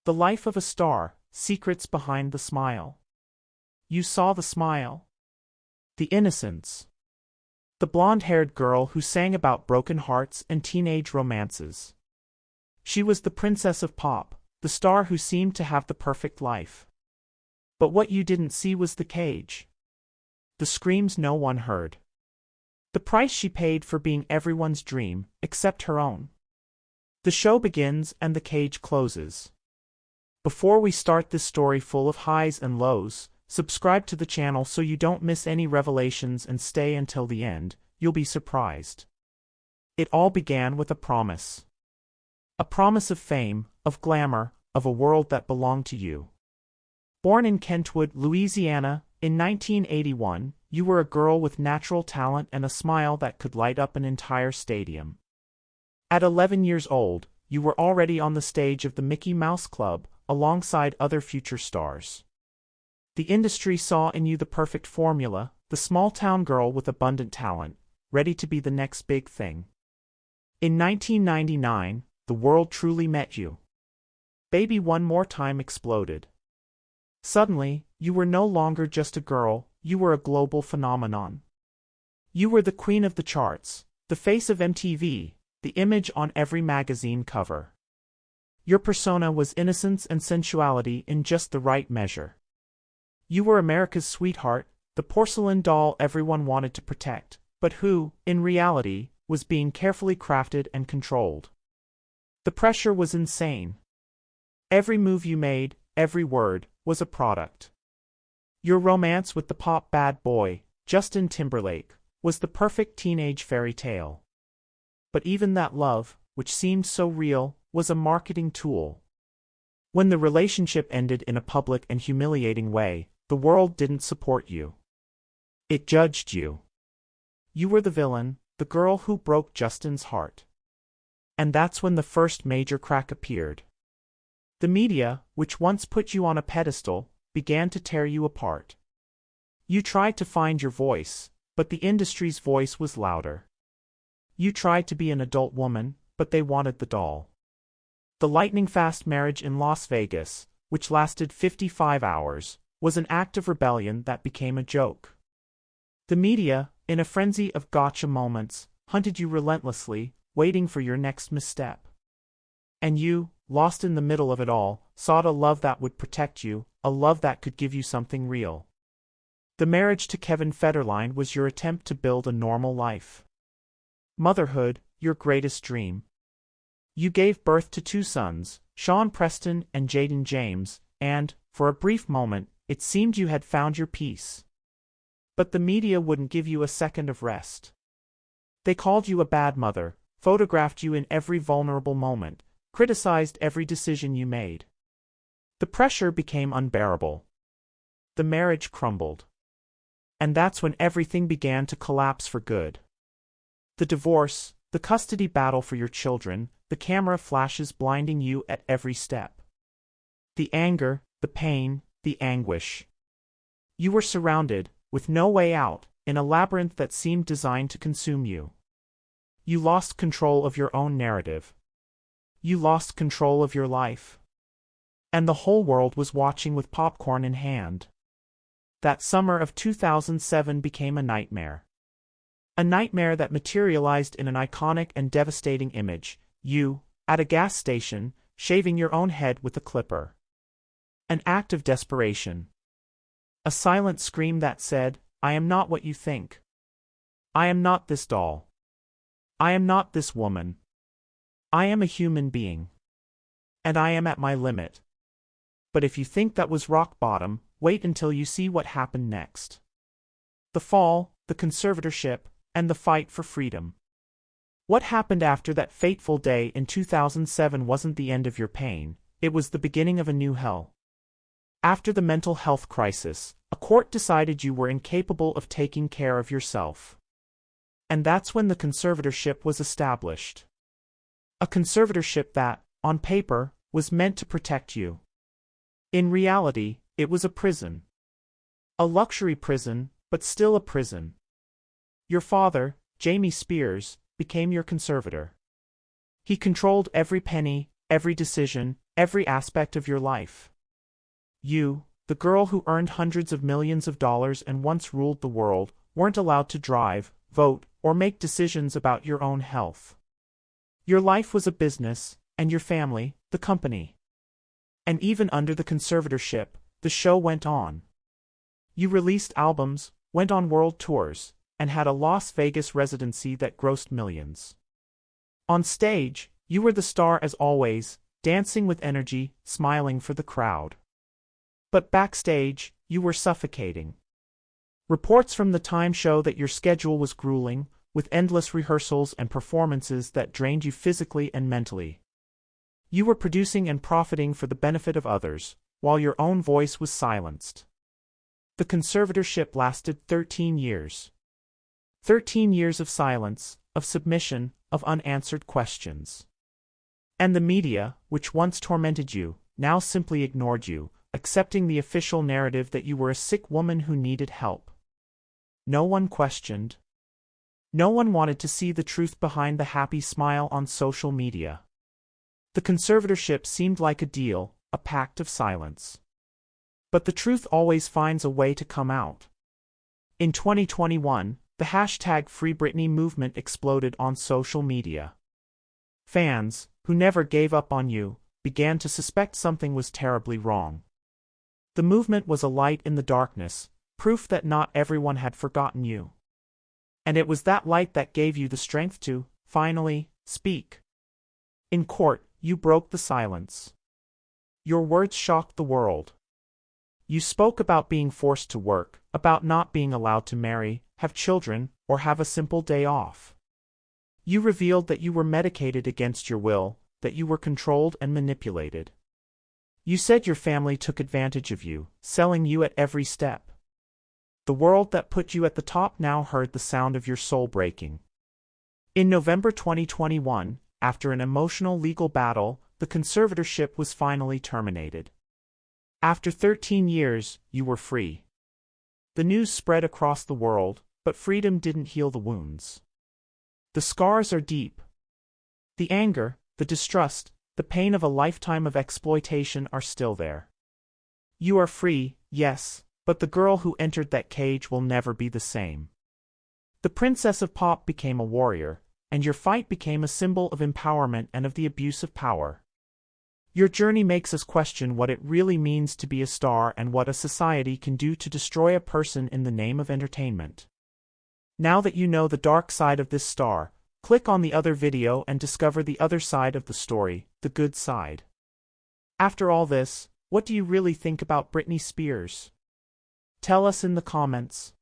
The life of a star, secrets behind the smile. You saw the smile. The innocence. The blonde-haired girl who sang about broken hearts and teenage romances. She was the princess of pop, the star who seemed to have the perfect life. But what you didn't see was the cage. The screams no one heard. The price she paid for being everyone's dream, except her own. The show begins and the cage closes. Before we start this story full of highs and lows, subscribe to the channel so you don't miss any revelations and stay until the end. You'll be surprised. It all began with a promise. A promise of fame, of glamour, of a world that belonged to you. Born in Kentwood, Louisiana, in 1981, you were a girl with natural talent and a smile that could light up an entire stadium. At 11 years old, you were already on the stage of the Mickey Mouse Club, alongside other future stars. The industry saw in you the perfect formula, the small-town girl with abundant talent, ready to be the next big thing. In 1999, the world truly met you. Baby One More Time exploded. Suddenly, you were no longer just a girl, you were a global phenomenon. You were the queen of the charts, the face of MTV, the image on every magazine cover. Your persona was innocence and sensuality in just the right measure. You were America's sweetheart, the porcelain doll everyone wanted to protect, but who, in reality, was being carefully crafted and controlled. The pressure was insane. Every move you made, every word, was a product. Your romance with the pop bad boy, Justin Timberlake, was the perfect teenage fairy tale. But even that love, which seemed so real, was a marketing tool. When the relationship ended in a public and humiliating way, the world didn't support you. It judged you. You were the villain, the girl who broke Justin's heart. And that's when the first major crack appeared. The media, which once put you on a pedestal, began to tear you apart. You tried to find your voice, but the industry's voice was louder. You tried to be an adult woman, but they wanted the doll. The lightning-fast marriage in Las Vegas, which lasted 55 hours, was an act of rebellion that became a joke. The media, in a frenzy of gotcha moments, hunted you relentlessly, waiting for your next misstep. And you, lost in the middle of it all, sought a love that would protect you, a love that could give you something real. The marriage to Kevin Federline was your attempt to build a normal life. Motherhood, your greatest dream. You gave birth to 2 sons, Sean Preston and Jaden James, and, for a brief moment, it seemed you had found your peace. But the media wouldn't give you a second of rest. They called you a bad mother, photographed you in every vulnerable moment, criticized every decision you made. The pressure became unbearable. The marriage crumbled. And that's when everything began to collapse for good. The divorce, the custody battle for your children, the camera flashes blinding you at every step. The anger, the pain, the anguish. You were surrounded, with no way out, in a labyrinth that seemed designed to consume you. You lost control of your own narrative. You lost control of your life. And the whole world was watching with popcorn in hand. That summer of 2007 became a nightmare. A nightmare that materialized in an iconic and devastating image, you, at a gas station, shaving your own head with a clipper. An act of desperation. A silent scream that said, I am not what you think. I am not this doll. I am not this woman. I am a human being. And I am at my limit. But if you think that was rock bottom, wait until you see what happened next. The fall, the conservatorship, and the fight for freedom. What happened after that fateful day in 2007 wasn't the end of your pain, it was the beginning of a new hell. After the mental health crisis, a court decided you were incapable of taking care of yourself. And that's when the conservatorship was established. A conservatorship that, on paper, was meant to protect you. In reality, it was a prison. A luxury prison, but still a prison. Your father, Britney Spears, became your conservator. He controlled every penny, every decision, every aspect of your life. You, the girl who earned hundreds of millions of dollars and once ruled the world, weren't allowed to drive, vote, or make decisions about your own health. Your life was a business, and your family, the company. And even under the conservatorship, the show went on. You released albums, went on world tours, and had a Las Vegas residency that grossed millions. On stage, you were the star as always, dancing with energy, smiling for the crowd. But backstage, you were suffocating. Reports from the time show that your schedule was grueling, with endless rehearsals and performances that drained you physically and mentally. You were producing and profiting for the benefit of others, while your own voice was silenced. The conservatorship lasted 13 years. 13 years of silence, of submission, of unanswered questions. And the media, which once tormented you, now simply ignored you, accepting the official narrative that you were a sick woman who needed help. No one questioned. No one wanted to see the truth behind the happy smile on social media. The conservatorship seemed like a deal, a pact of silence. But the truth always finds a way to come out. In 2021, the hashtag Free Britney movement exploded on social media. Fans, who never gave up on you, began to suspect something was terribly wrong. The movement was a light in the darkness, proof that not everyone had forgotten you. And it was that light that gave you the strength to, finally, speak. In court, you broke the silence. Your words shocked the world. You spoke about being forced to work, about not being allowed to marry, have children, or have a simple day off. You revealed that you were medicated against your will, that you were controlled and manipulated. You said your family took advantage of you, selling you at every step. The world that put you at the top now heard the sound of your soul breaking. In November 2021, after an emotional legal battle, the conservatorship was finally terminated. After 13 years, you were free. The news spread across the world, but freedom didn't heal the wounds. The scars are deep. The anger, the distrust, the pain of a lifetime of exploitation are still there. You are free, yes, but the girl who entered that cage will never be the same. The princess of pop became a warrior, and your fight became a symbol of empowerment and of the abuse of power. Your journey makes us question what it really means to be a star and what a society can do to destroy a person in the name of entertainment. Now that you know the dark side of this star, click on the other video and discover the other side of the story, the good side. After all this, what do you really think about Britney Spears? Tell us in the comments.